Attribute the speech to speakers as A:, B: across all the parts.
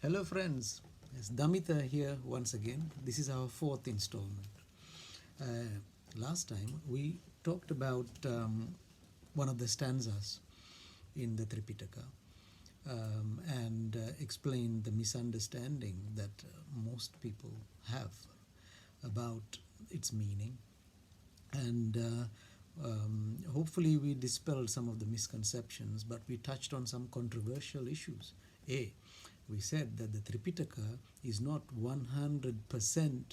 A: Hello friends, it's Damita here once again. This is our fourth installment. Last time we talked about one of the stanzas in the Tripitaka and explained the misunderstanding that most people have about its meaning. And hopefully we dispelled some of the misconceptions, but we touched on some controversial issues. We said that the Tripitaka is not 100%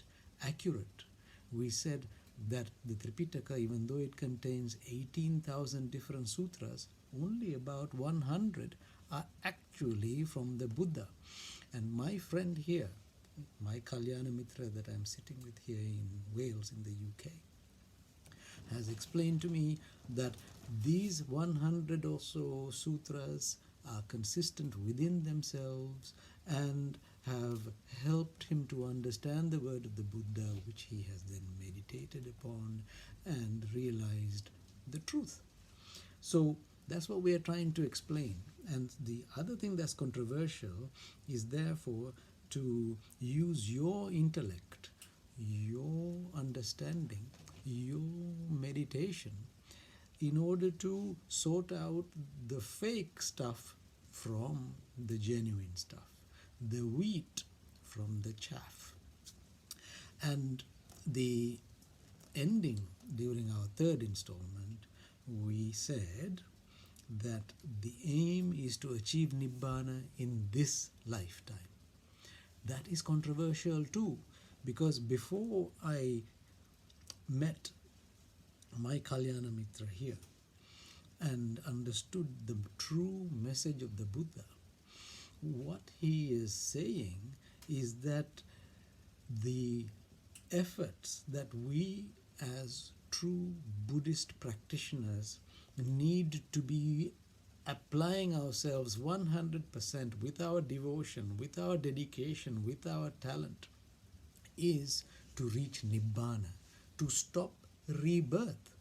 A: accurate. We said that the Tripitaka, even though it contains 18,000 different sutras, only about 100 are actually from the Buddha. And my friend here, my Kalyana Mitra that I'm sitting with here in Wales in the UK, has explained to me that these 100 or so sutras are consistent within themselves and have helped him to understand the word of the Buddha, which he has then meditated upon and realized the truth. So that's what we are trying to explain. And the other thing that's controversial is therefore to use your intellect, your understanding, your meditation in order to sort out the fake stuff from the genuine stuff, the wheat from the chaff. And the ending during our third installment, we said that the aim is to achieve Nibbana in this lifetime. That is controversial too, because before I met my Kalyana Mitra here and understood the true message of the Buddha, what he is saying is that the efforts that we as true Buddhist practitioners need to be applying ourselves 100% with our devotion, with our dedication, with our talent, is to reach Nibbana, to stop rebirth.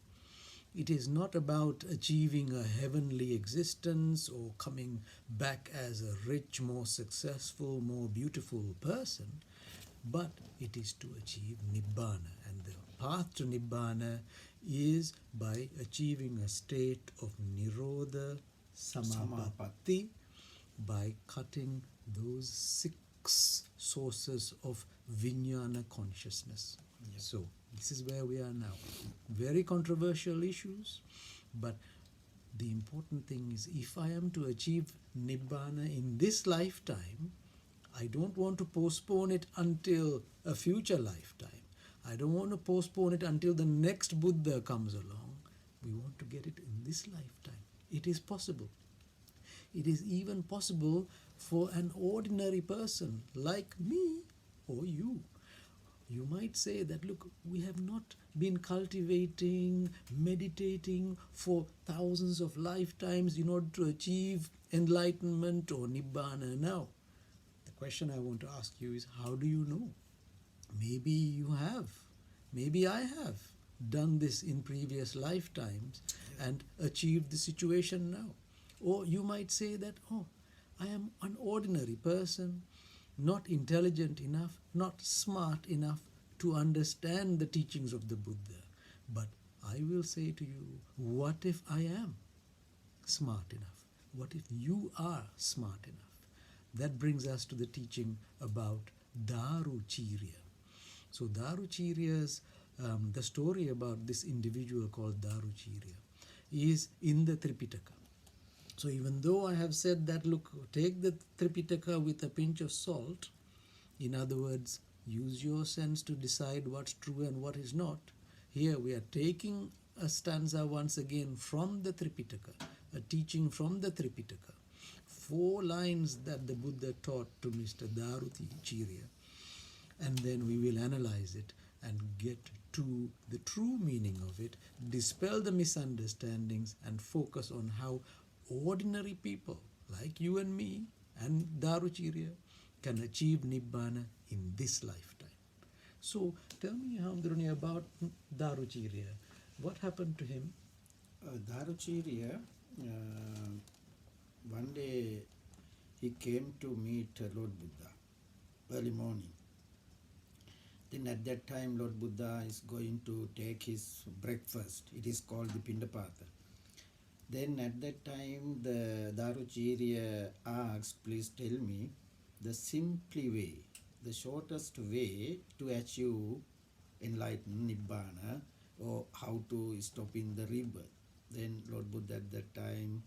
A: It is not about achieving a heavenly existence or coming back as a rich, more successful, more beautiful person, but it is to achieve Nibbana. And the path to Nibbana is by achieving a state of Nirodha Samapatti, by cutting those 6 sources of Vijnana consciousness. Yep. So this is where we are now. Very controversial issues, but the important thing is if I am to achieve Nibbana in this lifetime, I don't want to postpone it until a future lifetime. I don't want to postpone it until the next Buddha comes along. We want to get it in this lifetime. It is possible. It is even possible for an ordinary person like me or you. You might say that, look, we have not been cultivating, meditating for thousands of lifetimes in order to achieve enlightenment or Nibbana now. The question I want to ask you is, how do you know? Maybe you have. Maybe I have done this in previous lifetimes and achieved the situation now. Or you might say that, I am an ordinary person, not intelligent enough, not smart enough to understand the teachings of the Buddha. But I will say to you, what if I am smart enough? What if you are smart enough? That brings us to the teaching about Daruchirya. So Daruchirya's, the story about this individual called Daruchirya is in the Tripitaka. So even though I have said that, look, take the Tripitaka with a pinch of salt, in other words, use your sense to decide what's true and what is not, here we are taking a stanza once again from the Tripitaka, a teaching from the Tripitaka, 4 lines that the Buddha taught to Mr. Daruchirya, and then we will analyze it and get to the true meaning of it, dispel the misunderstandings, and focus on how ordinary people like you and me and Daruchirya can achieve Nibbana in this lifetime. So tell me, Hamdruni, about Daruchirya. What happened to him?
B: Daruchirya, one day he came to meet Lord Buddha early morning. Then at that time, Lord Buddha is going to take his breakfast. It is called the Pindapata. Then at that time, the Daruchirya asked, please tell me the simply way, the shortest way to achieve enlightened Nibbana, or how to stop in the rebirth. Then Lord Buddha at that time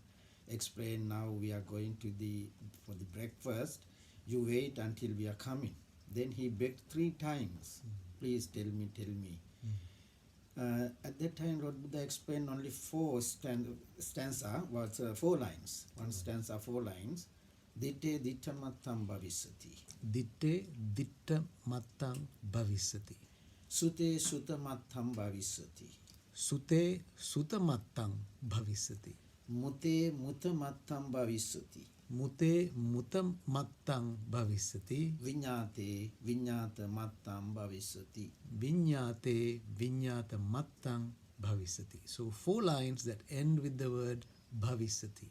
B: explained, now we are going to for the breakfast, you wait until we are coming. Then he begged 3 times, please tell me, tell me. At that time, Lord Buddha explained only 4 stanza, was 4 lines. One stanza, 4 lines. Ditte ditta mattam bhavisati.
A: Ditte ditta mattam bhavisati.
B: Sute sutta mattam bhavisati.
A: Sute sutta mattam bhavisati.
B: Mute mutta mattam bhavisati.
A: Mute mutam mattam bhavisati.
B: Vinyate vinyata mattam bhavisati.
A: Vinyate vinyata mattam bhavisati. So 4 lines that end with the word bhavisati.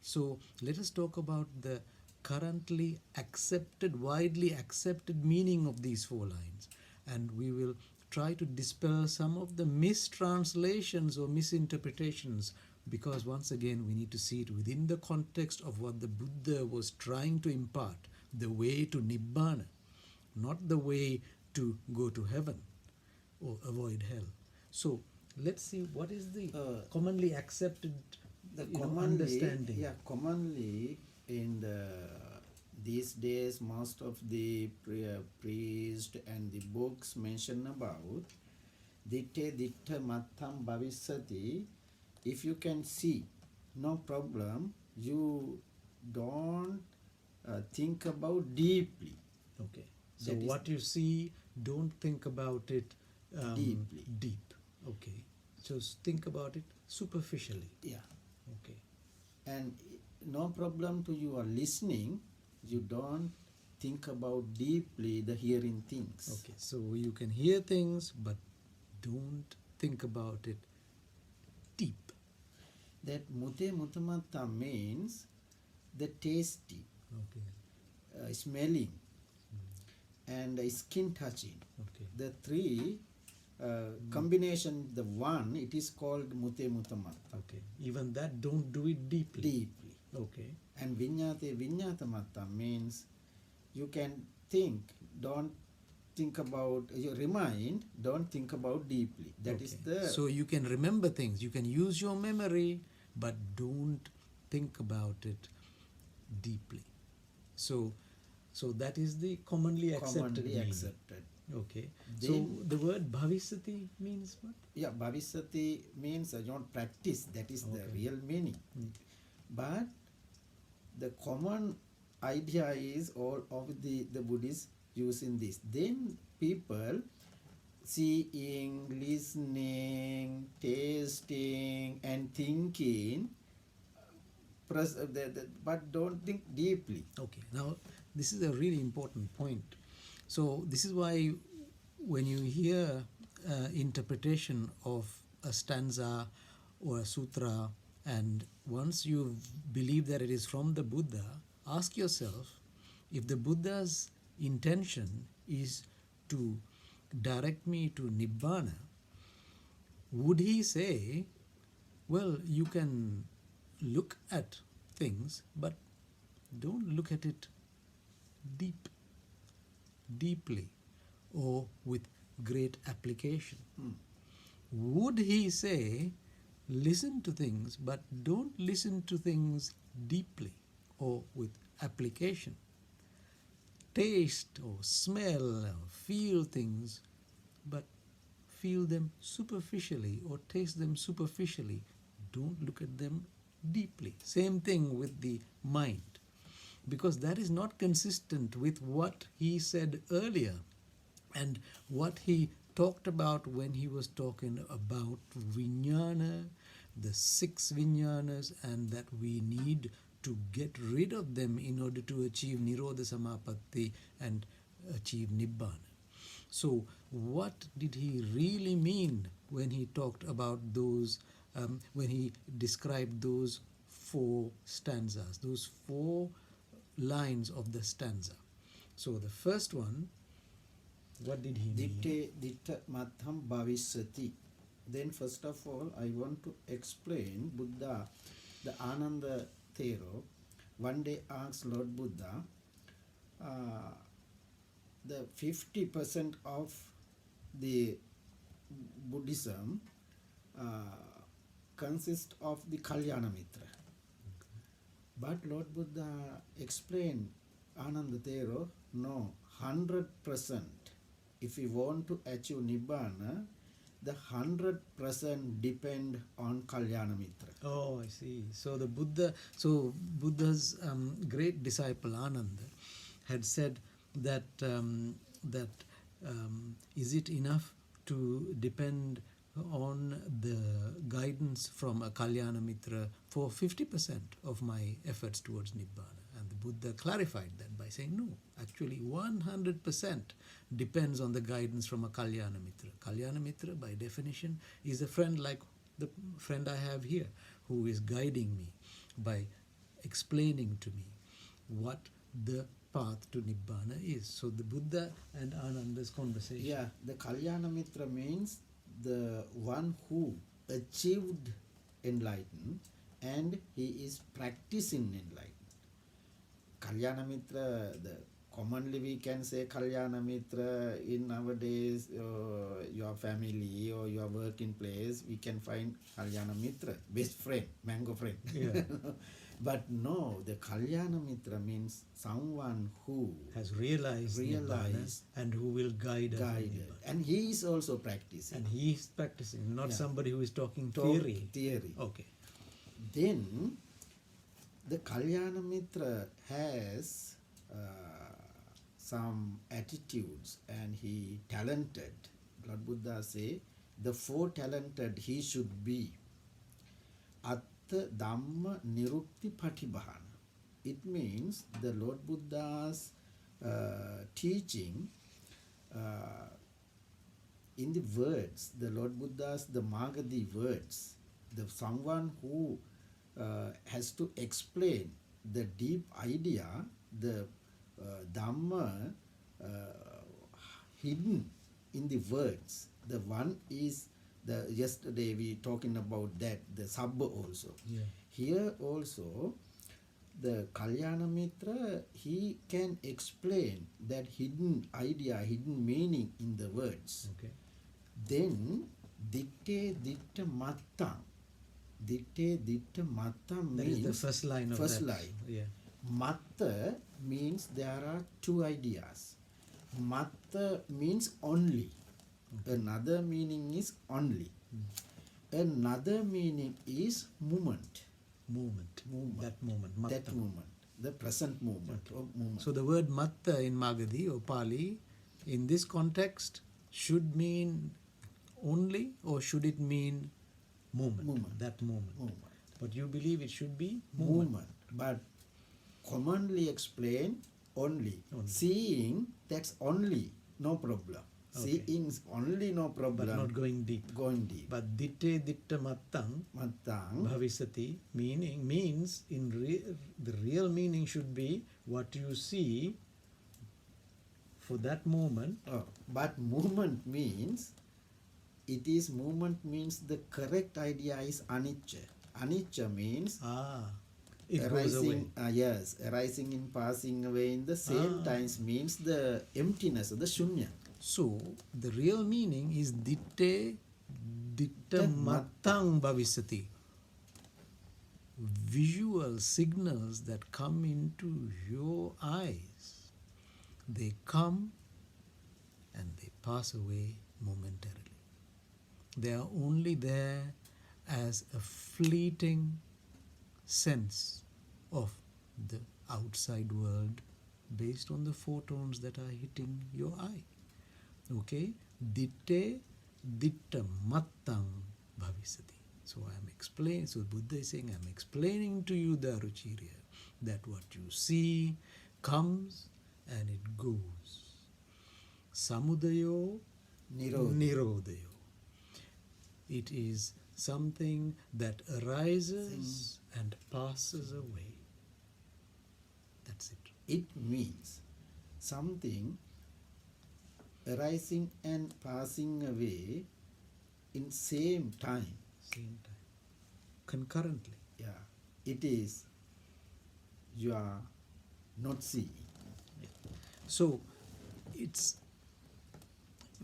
A: So let us talk about the currently accepted, widely accepted meaning of these 4 lines. And we will try to dispel some of the mistranslations or misinterpretations, because once again we need to see it within the context of what the Buddha was trying to impart, the way to Nibbana, not the way to go to heaven or avoid hell. So let's see what is the commonly accepted understanding.
B: Yeah, commonly in these days, most of the priests and the books mention about ditte ditta mattam bhavisati. If you can see, no problem, you don't think about deeply.
A: Okay. So what you see, don't think about it
B: deeply.
A: Deep. Okay. Just think about it superficially.
B: Yeah.
A: Okay.
B: And no problem to you are listening, you don't think about deeply the hearing things.
A: Okay. So you can hear things, but don't think about it deep.
B: That mute mutamatta means the tasting, smelling, and skin touching.
A: Okay.
B: The 3 combination, the one, it is called mute mutamatta.
A: Okay. Even that, don't do it deeply.
B: Deeply.
A: Okay.
B: And vinyate vinyatamatta means you can think, don't think about, your mind, don't think about deeply. That is the...
A: So you can remember things, you can use your memory, but don't think about it deeply. So that is the commonly accepted meaning. Okay. Then, so the word bhavisati means what?
B: Yeah, bhavisati means you don't practice. That is the real meaning. But the common idea is all of the Buddhists using this. Then people seeing, listening, tasting, and thinking, but don't think deeply.
A: Okay. Now, this is a really important point. So this is why when you hear interpretation of a stanza or a sutra, and once you believe that it is from the Buddha, ask yourself if the Buddha's intention is to direct me to Nibbana, would he say, well, you can look at things, but don't look at it deeply or with great application? Would he say, listen to things, but don't listen to things deeply or with application? Taste or smell or feel things, but feel them superficially or taste them superficially. Don't look at them deeply. Same thing with the mind, because that is not consistent with what he said earlier and what he talked about when he was talking about vijnana, the 6 vijnanas, and that we need to get rid of them in order to achieve Nirodha Samapatti and achieve Nibbana. So what did he really mean when he talked about those, when he described those 4 stanzas, those 4 lines of the stanza. So the first one, what did he mean?
B: Ditte ditta mattham bhavisati. Then first of all, I want to explain Buddha, the Ananda Thero. One day asked Lord Buddha, the 50% of the Buddhism consists of the Kalyana Mitra. But Lord Buddha explained Ananda Thero, no, 100%. If we want to achieve Nibbana, the 100% depend on Kalyana Mitra.
A: Oh, I see. So Buddha's great disciple Ananda had said that is it enough to depend on the guidance from a Kalyana Mitra for 50% of my efforts towards Nibbana? And the Buddha clarified that by saying, no, actually 100% depends on the guidance from a Kalyana Mitra. Kalyana Mitra, by definition, is a friend like the friend I have here, who is guiding me by explaining to me what the path to Nibbana is. So the Buddha and Ananda's conversation.
B: Yeah, the Kalyana Mitra means the one who achieved enlightenment and he is practicing enlightenment. Kalyana Mitra, commonly we can say Kalyana Mitra in nowadays, your family or your working place, we can find Kalyana Mitra, best friend, mango friend.
A: Yeah.
B: But no, the Kalyana Mitra means someone who
A: has realized Nibbana and who will guide us.
B: And he is also practicing.
A: And he is practicing, not somebody who is talking
B: theory.
A: Okay.
B: Then the Kalyana Mitra has some attitudes and he talented. Lord Buddha say the 4 talented he should be. Atta Dhamma Nirutti Patibhana. It means the Lord Buddha's teaching in the words, the Lord Buddha's the Magadhi words, the someone who has to explain the deep idea, the Dhamma hidden in the words. The one is yesterday we talking about that, the Sabba also.
A: Yeah.
B: Here also, the Kalyana Mitra, he can explain that hidden idea, hidden meaning in the words.
A: Okay.
B: Then, ditte ditta mattam. Ditte ditta mattam means...
A: That is the first line of
B: first
A: that.
B: line.
A: Yeah.
B: Matta means there are 2 ideas. Matta means only. Another meaning is only. Another meaning is movement.
A: Movement. That moment. Matta.
B: That movement. The present movement. Or movement.
A: So the word matta in Magadhi or Pali, in this context, should mean only or should it mean movement? That moment. But you believe it should be movement.
B: But commonly explained only. Seeing, that's only, no problem.
A: Okay.
B: Seeing is only no problem.
A: But not going deep.
B: Going deep.
A: But ditte ditta mattang bhavisati means the real meaning should be what you see for that moment.
B: But movement means, movement means the correct idea is anicca. Anicca means
A: it goes away.
B: Yes, arising and passing away in the same times means the emptiness, the shunya.
A: So the real meaning is ditte ditta mattang bhavisati. Visual signals that come into your eyes, they come and they pass away momentarily. They are only there as a fleeting sense of the outside world based on the photons that are hitting your eye. Okay? Ditte ditta mattang bhavisati. So Buddha is saying, I'm explaining to you, Daruchirya, that what you see comes and it goes. Samudayo nirodhayo. It is something that arises and passes away. That's it.
B: It means something arising and passing away in same time.
A: Same time. Concurrently.
B: Yeah, it is you are not seeing.
A: So it's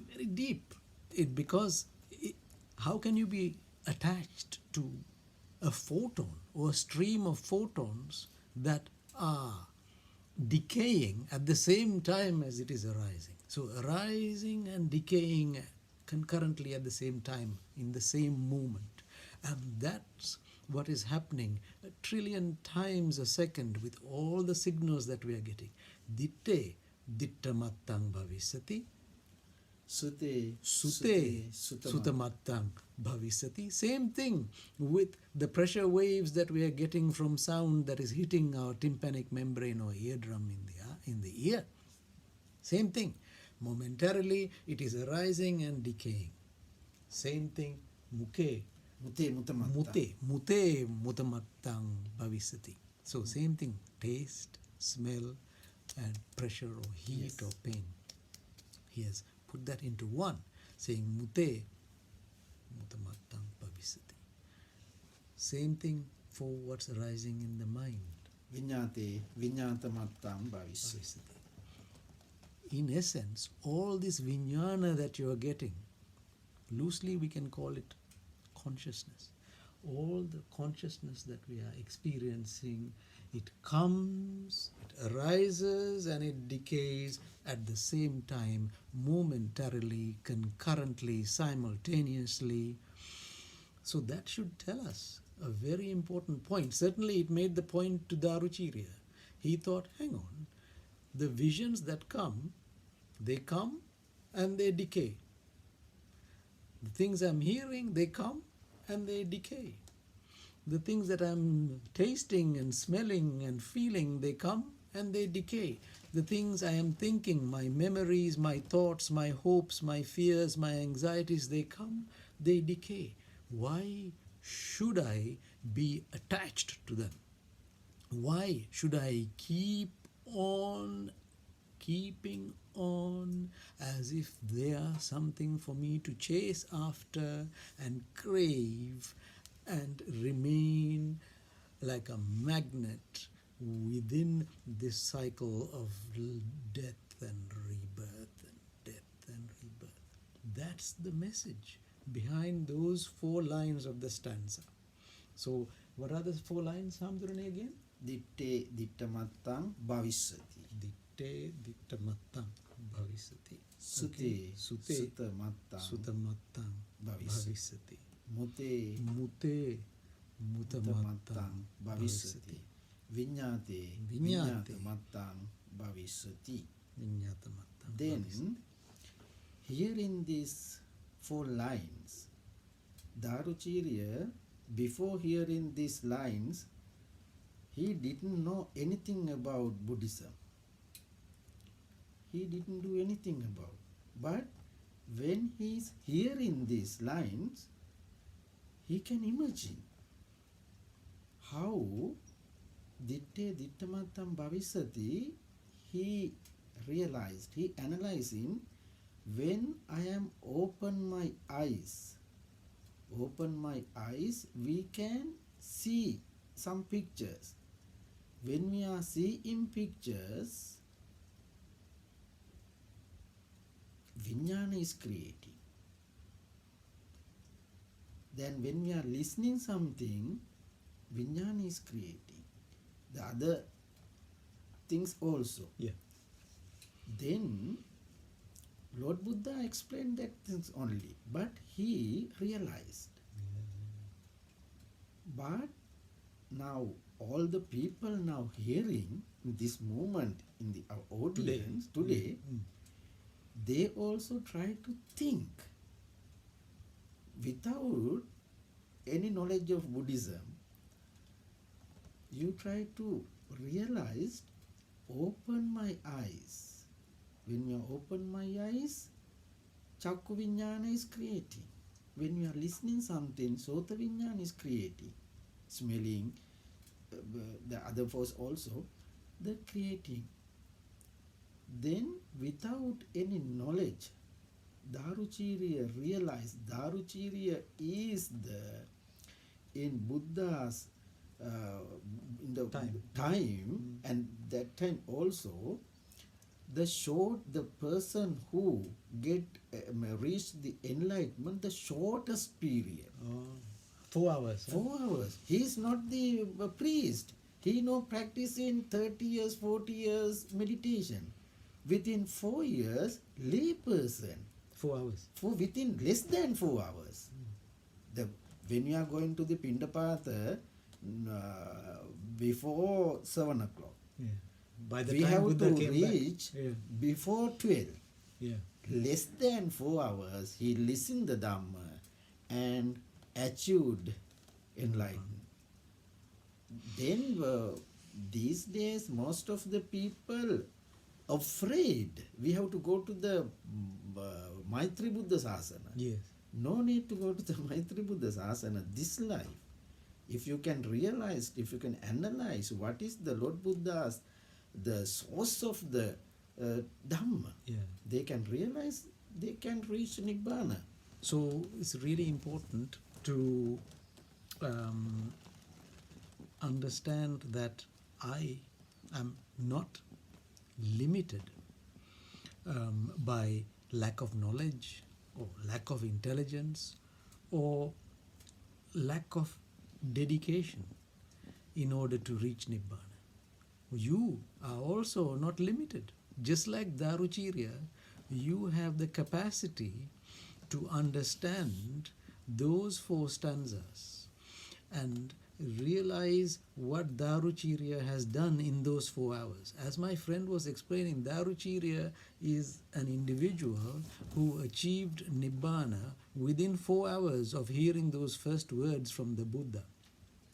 A: very deep. How can you be attached to a photon or a stream of photons that are decaying at the same time as it is arising? So arising and decaying concurrently at the same time in the same moment. And that's what is happening a trillion times a second with all the signals that we are getting. Ditte dittamattang bhavisati.
B: Sute
A: Sutamattang bhavisati. Same thing with the pressure waves that we are getting from sound that is hitting our tympanic membrane or eardrum in the ear. Same thing. Momentarily it is arising and decaying. Same thing. Mute mutamattang bhavisati. So same thing. Taste, smell, and pressure or heat or pain. He has put that into one, saying mute mutamattang bhavisati. Same thing for what's arising in the mind.
B: Vinyate vinyatamattang bhavisati.
A: In essence, all this vijnana that you are getting, loosely we can call it consciousness. All the consciousness that we are experiencing, it comes, it arises, and it decays at the same time, momentarily, concurrently, simultaneously. So that should tell us a very important point. Certainly it made the point to Daruchirya. He thought, hang on, the visions that come, they come and they decay. The things I'm hearing, they come and they decay. The things that I'm tasting and smelling and feeling, they come and they decay. The things I am thinking, my memories, my thoughts, my hopes, my fears, my anxieties, they come, they decay. Why should I be attached to them? Why should I keep on keeping on as if they are something for me to chase after and crave and remain like a magnet within this cycle of death and rebirth and death and rebirth? That's the message behind those 4 lines of the stanza. So what are the 4 lines, Hamdurane, again?
B: Ditte dittamattang bhavisati.
A: Ditte dittamattang bhavisati.
B: Sute sutamattang
A: Sutamattang bhavisati.
B: Mute
A: Mute mutamattang
B: bhavisati. Vinyate
A: Vinyate.
B: vinyatamattang bhavisati.
A: Vinyatamattang
B: Then,
A: bhavisati.
B: here in these 4 lines, Daruchirya, before hearing these lines, he didn't know anything about Buddhism. He didn't do anything about. But when he is hearing these lines, he can imagine how ditte dittamattang bhavisati, he realized, he analyzing, when I am open my eyes, we can see some pictures. When we are seeing pictures, vijnana is creating. Then when we are listening something, vijnana is creating. The other things also.
A: Yeah.
B: Then Lord Buddha explained that things only, but he realized. But now all the people now hearing in this moment in the our audience today, they also try to think without any knowledge of Buddhism. You try to realize, open my eyes. When you open my eyes, Chakku Vijnana is creating. When you are listening something, Sota Vijnana is creating. Smelling, the other force also. the creating. Then without any knowledge, Daruchirya realized Daruchirya is in Buddha's in the time, and that time also the person who reach the enlightenment, the shortest period.
A: 4 hours.
B: 4 hours. He is not the priest. He practice in 30 years, 40 years meditation. Within 4 years, lay person.
A: 4 hours.
B: Within less than 4 hours. When you are going to the Pindapata before 7 o'clock.
A: Yeah. By the
B: we
A: time
B: have
A: Buddha
B: to
A: came
B: reach
A: back. Yeah.
B: before 12.
A: Yeah.
B: Less than 4 hours, he listened the Dhamma and achieved enlightenment. Then these days, most of the people afraid. We have to go to the Maitri Buddha Sasana.
A: Yes.
B: No need to go to the Maitri Buddha Sasana. This life, if you can realize, if you can analyze what is the Lord Buddha's, the source of the Dhamma, they can realize, they can reach Nibbana.
A: So it's really important to understand that I am not limited by lack of knowledge or lack of intelligence or lack of dedication in order to reach Nibbana. You are also not limited. Just like Daruchirya, you have the capacity to understand those 4 stanzas and realize what Daruchirya has done in those 4 hours. As my friend was explaining, Daruchirya is an individual who achieved Nibbana within 4 hours of hearing those first words from the Buddha.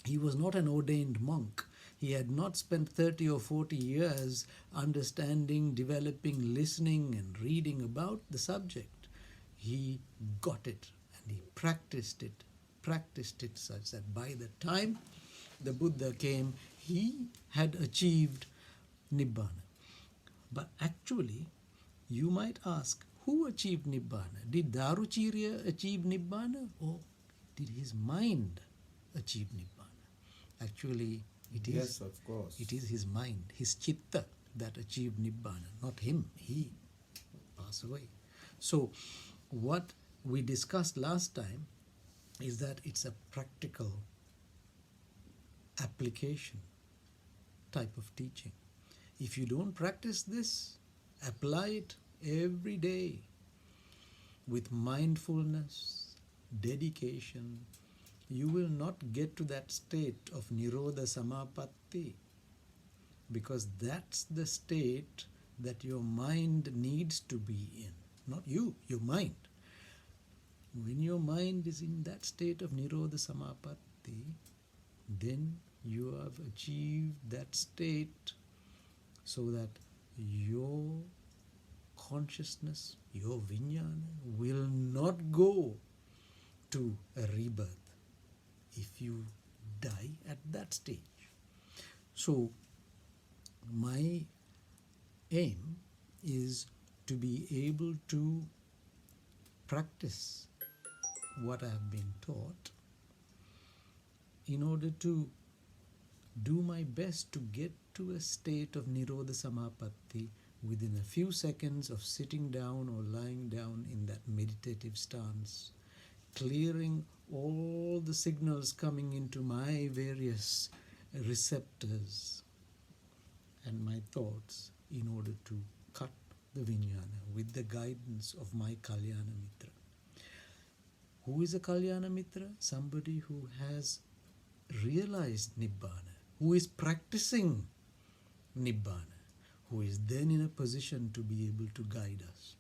A: He was not an ordained monk. He had not spent 30 or 40 years understanding, developing, listening and reading about the subject. He got it and he practiced it such that by the time the Buddha came, he had achieved Nibbana. But actually, you might ask, who achieved Nibbana? Did Daruchirya achieve Nibbana or did his mind achieve Nibbana? Actually, it is,
B: yes, of course.
A: It is his mind, his chitta that achieved Nibbana, not him. He passed away. So, what we discussed last time is that it's a practical application type of teaching. If you don't practice this, apply it every day with mindfulness, dedication, you will not get to that state of Nirodha Samapatti, because that's the state that your mind needs to be in. Not you, your mind. When your mind is in that state of Nirodha Samapatti, then you have achieved that state so that your consciousness, your vijnana will not go to a rebirth if you die at that stage. So, my aim is to be able to practice what I have been taught in order to do my best to get to a state of Nirodha Samapatti within a few seconds of sitting down or lying down in that meditative stance, clearing all the signals coming into my various receptors and my thoughts in order to cut the vijnana with the guidance of my Kalyana Mitra. Who is a Kalyana Mitra? Somebody who has realized Nibbana, who is practicing Nibbana, who is then in a position to be able to guide us.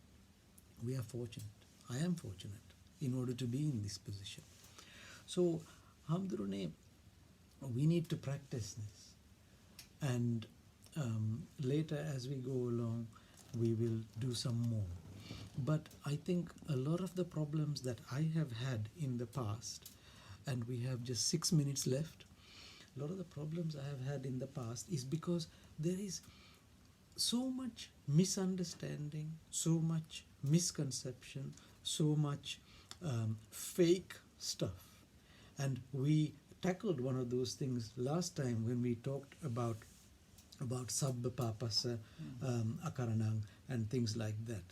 A: We are fortunate. I am fortunate in order to be in this position. So, Hamdurune, we need to practice this. And later as we go along, we will do some more. But I think a lot of the problems that I have had in the past, and we have just 6 minutes left, a lot of the problems I have had in the past is because there is so much misunderstanding, so much misconception, so much fake stuff. And we tackled one of those things last time when we talked about sabba papasa, akaranang, and things like that.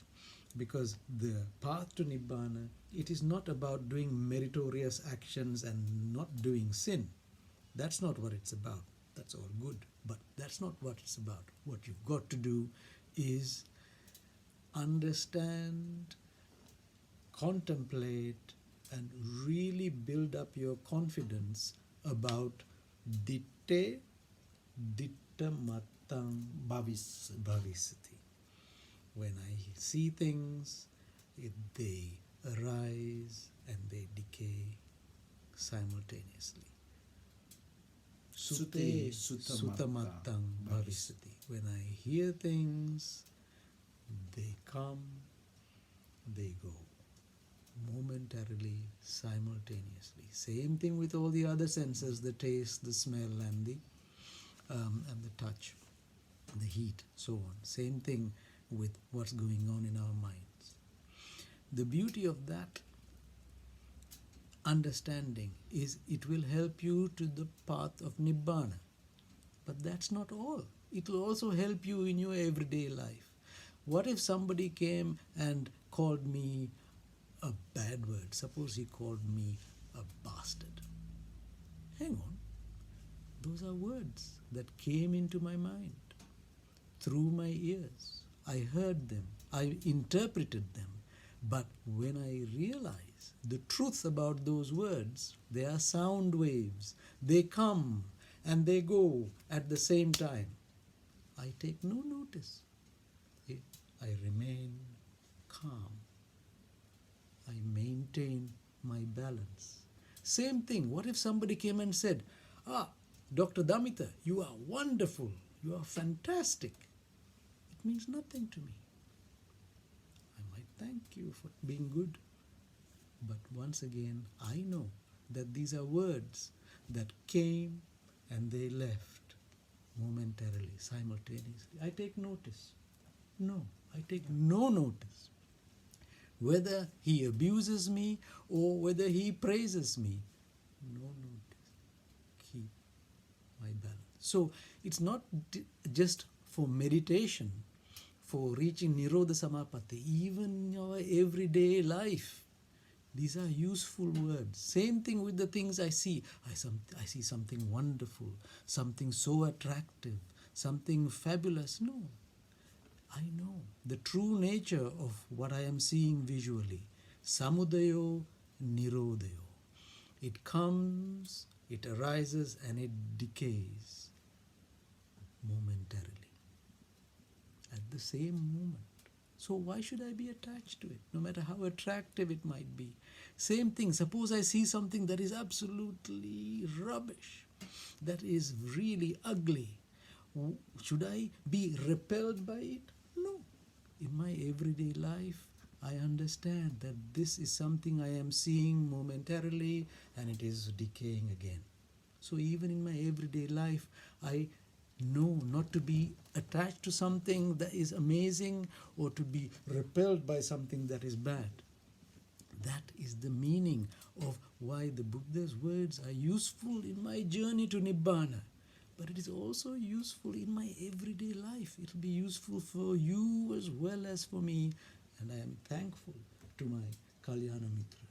A: Because the path to Nibbana, it is not about doing meritorious actions and not doing sin. That's not what it's about. That's all good, but that's not what it's about. What you've got to do is understand, contemplate, and really build up your confidence about ditte, ditta matang bhavisati. When I see things, they arise and they decay simultaneously. Sute sutamattang bhavisati. When I hear things, they come, they go, momentarily, simultaneously. Same thing with all the other senses: the taste, the smell, and the touch, the heat, so on. Same thing with what's going on in our minds. The beauty of that understanding is it will help you to the path of Nibbana. But that's not all. It will also help you in your everyday life. What if somebody came and called me a bad word? Suppose he called me a bastard. Hang on. Those are words that came into my mind through my ears. I heard them. I interpreted them. But when I realize the truth about those words, they are sound waves. They come and they go at the same time. I take no notice. I remain calm. I maintain my balance. Same thing. What if somebody came and said, Dr. Damita, you are wonderful. You are fantastic. It means nothing to me. I might thank you for being good. But once again, I know that these are words that came and they left momentarily, simultaneously. I take notice. No, I take no notice. Whether he abuses me or whether he praises me, no notice. Keep my balance. So it's not just for meditation, for reaching Nirodha Samapatti, even in our everyday life. These are useful words. Same thing with the things I see. I see something wonderful, something so attractive, something fabulous. No. I know the true nature of what I am seeing visually. Samudayo, Nirodhayo. It comes, it arises, and it decays momentarily at the same moment. So why should I be attached to it, no matter how attractive it might be? Same thing, suppose I see something that is absolutely rubbish, that is really ugly. Should I be repelled by it? No. In my everyday life, I understand that this is something I am seeing momentarily and it is decaying again. So even in my everyday life, I know not to be attached to something that is amazing or to be repelled by something that is bad. That is the meaning of why the Buddha's words are useful in my journey to Nibbana. But it is also useful in my everyday life. It will be useful for you as well as for me. And I am thankful to my Kalyana Mitra.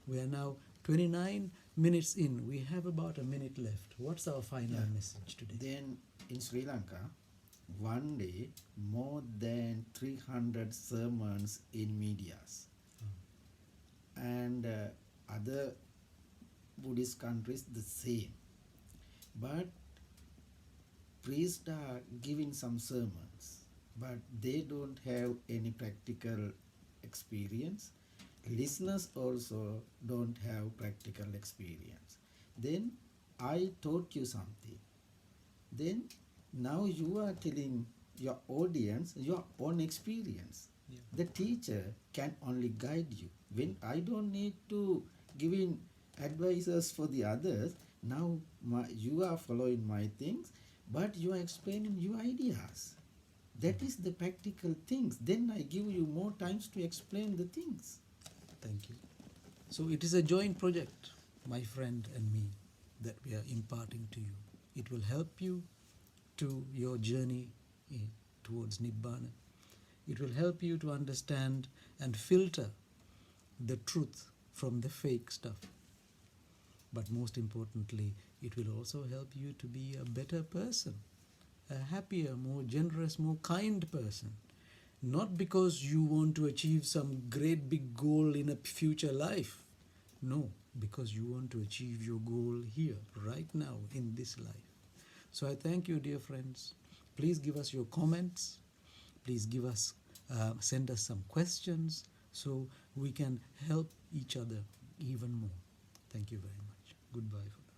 A: We are now 29 minutes in. We have about a minute left. What's our final message today?
B: Then in Sri Lanka, one day, more than 300 sermons in medias. And other Buddhist countries the same. But priests are giving some sermons, but they don't have any practical experience. Listeners also don't have practical experience. Then I taught you something. Then now you are telling your audience your own experience.
A: Yeah.
B: The teacher can only guide you. When I don't need to give in advices for the others, now you are following my things, but you are explaining your ideas. That is the practical things. Then I give you more times to explain the things.
A: Thank you. So it is a joint project, my friend and me, that we are imparting to you. It will help you to your journey towards Nibbana. It will help you to understand and filter the truth from the fake stuff. But most importantly, it will also help you to be a better person, a happier, more generous, more kind person. Not because you want to achieve some great big goal in a future life. No, because you want to achieve your goal here, right now, in this life. So I thank you, dear friends. Please give us your comments. Please send us some questions so we can help each other even more. Thank you very much. Goodbye.